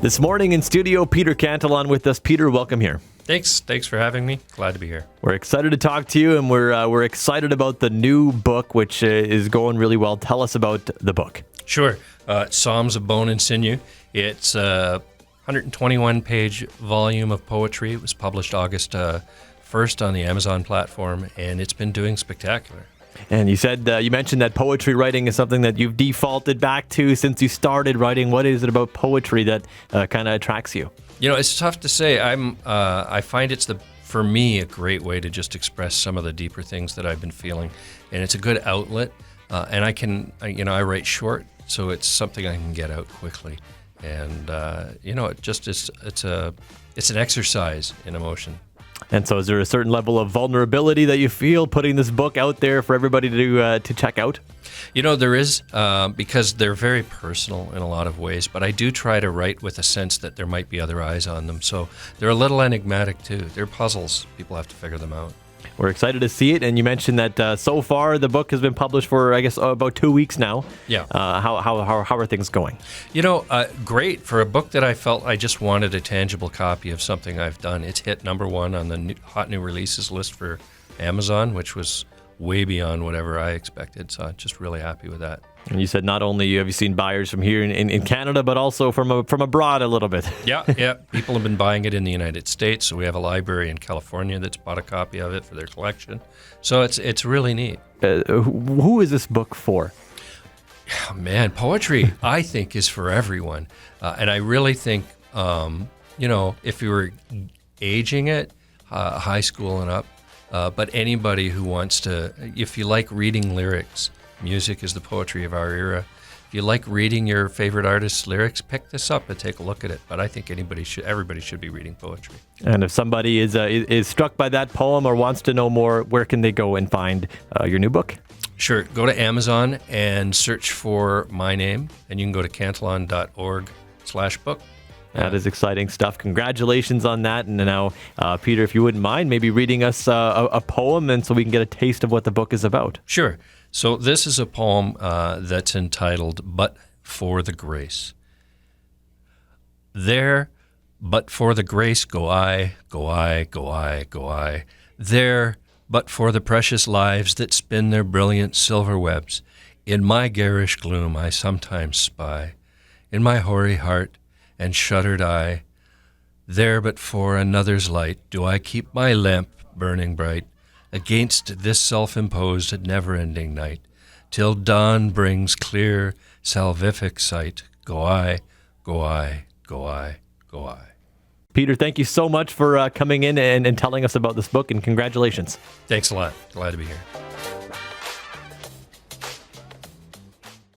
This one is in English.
This morning in studio, Peter Cantelon with us. Peter, welcome here. Thanks for having me. Glad to be here. We're excited to talk to you, and we're excited about the new book, which is going really well. Tell us about the book. Sure. Psalms of Bone and Sinew. It's a 121-page volume of poetry. It was published August 1st on the Amazon platform, and it's been doing spectacular. And you mentioned that poetry writing is something that you've defaulted back to since you started writing. What is it about poetry that kind of attracts you? You know, it's tough to say. I find it's for me a great way to just express some of the deeper things that I've been feeling, and it's a good outlet. And I write short, so it's something I can get out quickly. And it just is. It's an exercise in emotion. And so is there a certain level of vulnerability that you feel putting this book out there for everybody to check out? You know, there is, because they're very personal in a lot of ways, but I do try to write with a sense that there might be other eyes on them. So they're a little enigmatic, too. They're puzzles. People have to figure them out. We're excited to see it. And you mentioned that so far the book has been published for, I guess, about 2 weeks now. Yeah. How are things going? You know, great. For a book that I felt I just wanted a tangible copy of something I've done, it's hit #1 on the hot new releases list for Amazon, which was way beyond whatever I expected. So I'm just really happy with that. And you said not only have you seen buyers from here in Canada, but also from abroad a little bit. Yeah. People have been buying it in the United States. So we have a library in California that's bought a copy of it for their collection. So it's really neat. Who is this book for? Oh, man, poetry, I think, is for everyone. And I really think, if you were aging it, high school and up, but anybody who wants to, if you like reading lyrics, music is the poetry of our era. If you like reading your favorite artist's lyrics, pick this up and take a look at it. But I think everybody should be reading poetry. And if somebody is struck by that poem or wants to know more, where can they go and find your new book? Sure. Go to Amazon and search for my name, and you can go to cantelon.org/book. That is exciting stuff. Congratulations on that. And now, Peter, if you wouldn't mind, maybe reading us a poem, and so we can get a taste of what the book is about. Sure. So this is a poem that's entitled, "But for the Grace." There, but for the grace go I, go I, go I, go I. There, but for the precious lives that spin their brilliant silver webs, in my garish gloom I sometimes spy, in my hoary heart and shuttered eye. There, but for another's light, do I keep my lamp burning bright against this self-imposed never-ending night, till dawn brings clear salvific sight. Go I, go I, go I, go I. Peter, thank you so much for coming in and telling us about this book, and congratulations. Thanks a lot. Glad to be here.